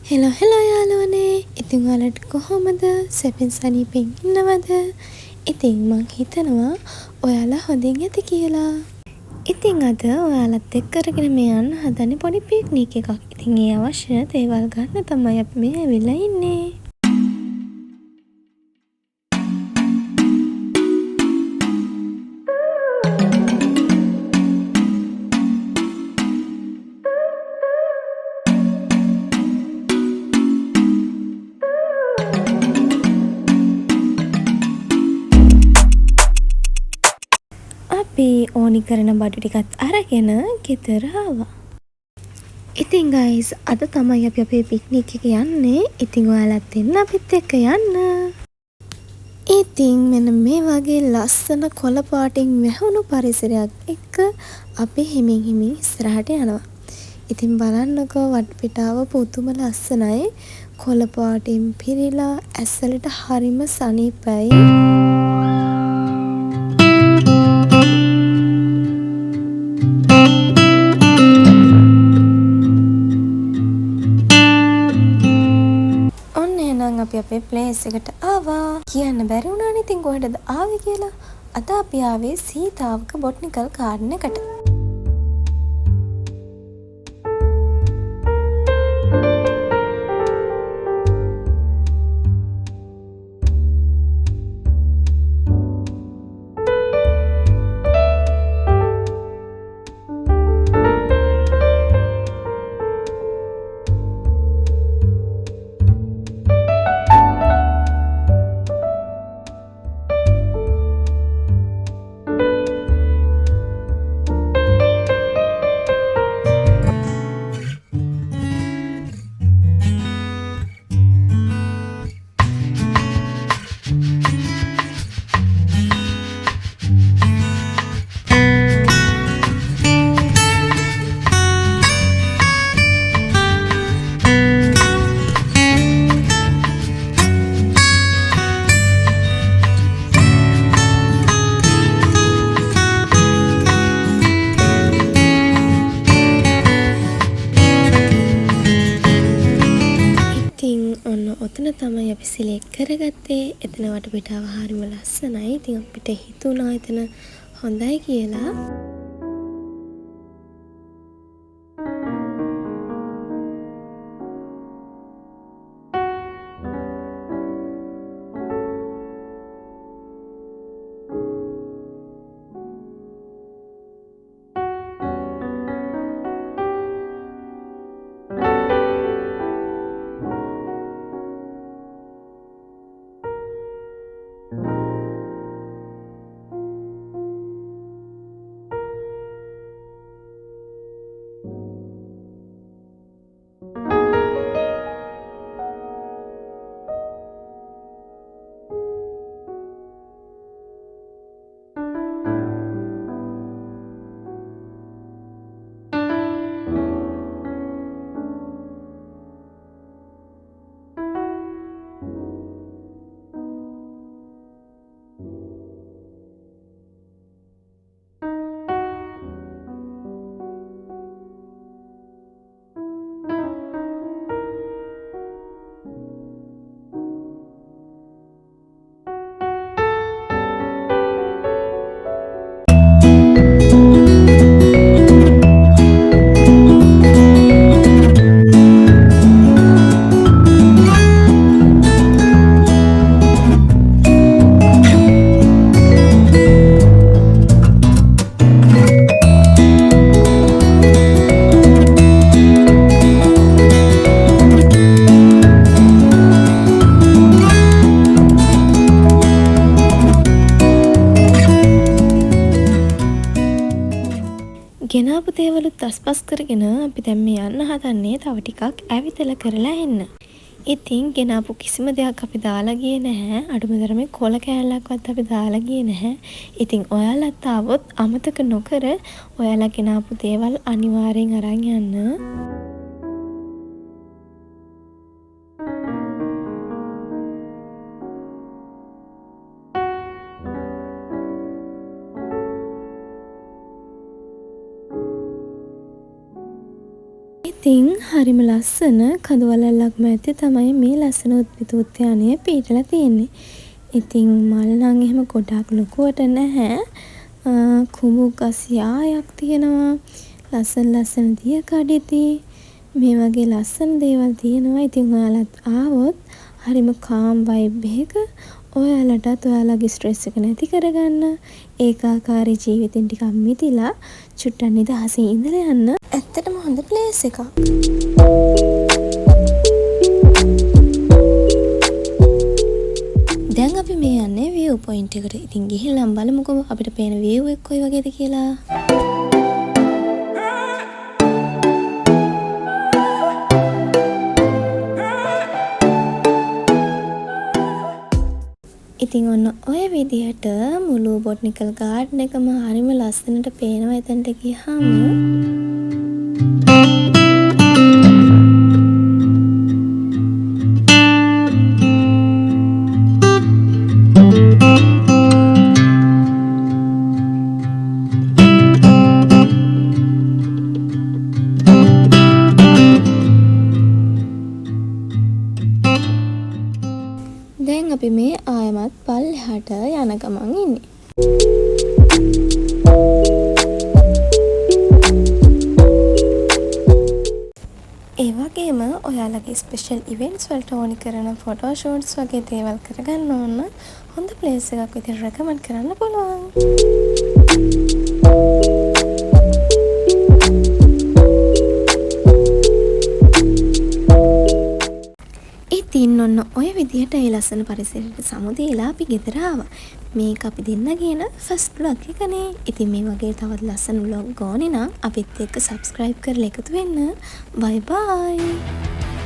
Hello hello යාළුවනේ. ඉතින් ඔයාලට කොහොමද? සැපෙන් සනීපෙන් ඉන්නවද? ඉතින් මං හිතනවා ඔයාලා හොඳින් ඇති කියලා. ඉතින් අද ඔයාලත් එක්ක අරගෙන මේ යන්න හදන්නේ පොඩි පික්නික් එකක්. ඉතින් ඒ අවශ්‍ය දේවල් ගන්න තමයි අපි මේ ඇවිල්ලා ඉන්නේ. අපි ඕනි කරන බඩු ටිකත් අරගෙන ගෙදර ආවා. ඉතින් ගයිස් අද තමයි අපි අපේ පික්නික් එක යන්නේ. ඉතින් ඔයාලත් එන්න අපිත් එක්ක යන්න. ඉතින් මෙන්න මේ වගේ ලස්සන කොළ පාටින් වැහුණු පරිසරයක් එක්ක අපි හිමින් ඉස්සරහට යනවා. ඉතින් බලන්නකෝ වටපිටාව පුදුම ලස්සනයි. කොළ පාටින් පිරීලා ඇස්වලට හරිම සනීපයි. අපි අපේ ප්ලේස් එකට ආවා. කියන්න බැරි වුණානේ ඉතින් කොහෙටද ආවේ කියලා. අද අපි ආවේ සීතාවක බොටනිකල් ගාඩන් එකට. ඔතන තමයි අපි සිලෙක්ට් කරගත්තේ. එතන වටපිටාව හරිම ලස්සනයි. ඉතින් අපිට හිතුණා එතන හොඳයි කියලා. ගෙනාපු දේවලුත් අස්පස් කරගෙන අපි දැන් මේ යන්න හදන්නේ තව ටිකක් ඇවිදලා කරලා එන්න. ඉතින් ගෙනාපු කිසිම දෙයක් අපි දාලා ගියේ නැහැ. අඩුම තරමේ කොළ කෑල්ලක්වත් අපි දාලා ගියේ නැහැ. ඉතින් ඔයාලත් ආවොත් අමතක නොකර ඔයාලා ගෙනාපු දේවල් අනිවාර්යෙන් අරන් යන්න. ඉතින් හරිම ලස්සන කඳුවළල්ලක්ම ඇති තමයි මේ ලස්සන උද්භිද උද්‍යානය පිහිටලා තියෙන්නේ. ඉතින් මල් නම් එහෙම ගොඩක් ලොකුවට නැහැ. කුමු ගස් යායක් තියෙනවා. ලස්සන දියකඩිති. මේ වගේ ලස්සන දේවල් තියෙනවා. ඉතින් ඔයාලත් ආවොත් හරිම කාම් වයිබ් එකක ඔයාලටත් ඔයාලගේ ස්ට්‍රෙස් එක නැති කරගන්න, ඒකාකාරී ජීවිතෙන් ටිකක් මිදිලා චුට්ටක් නිදහසේ ඉඳලා යන්න ඇත්තටම හොඳ ප්ලේස් එකක්. දැන් අපි මේ යන්නේ view point එකට. ඉතින් ගිහිල්ලා බලමුකෝ අපිට පේන view එක කොයි වගේද කියලා. ඉතින් ඔන්න ඔය විදිහට මුළු බොටනිකල් ගාඩන් එකම හරිම ලස්සනට පේනවා එතනට ගියාම. දැන් අපි මේ ආයමත් පල්ලෙහාට යන ගමන් ඉන්නේ. ඒ වගේම ඔයාලගේ ස්පෙෂල් ඉවෙන්ට්ස් වලට ඕනි කරන ෆොටෝ ෂූට්ස් වගේ දේවල් කරගන්න ඕන හොඳ ප්ලේස් එකක් විදිහට රෙකමන්ඩ් කරන්න පුළුවන්. ඉතින් ඔන්න ඔය විදිහට ඒ ලස්සන පරිසරයට සමුදේලා අපි ගෙදර ආවා. මේක අපි දෙන්නගෙන ෆස්ට් vlog එකනේ. ඉතින් මේ වගේ තවත් ලස්සන vlog ඕනේ නම් අපිත් එක්ක subscribe කරලා එකතු වෙන්න. bye bye.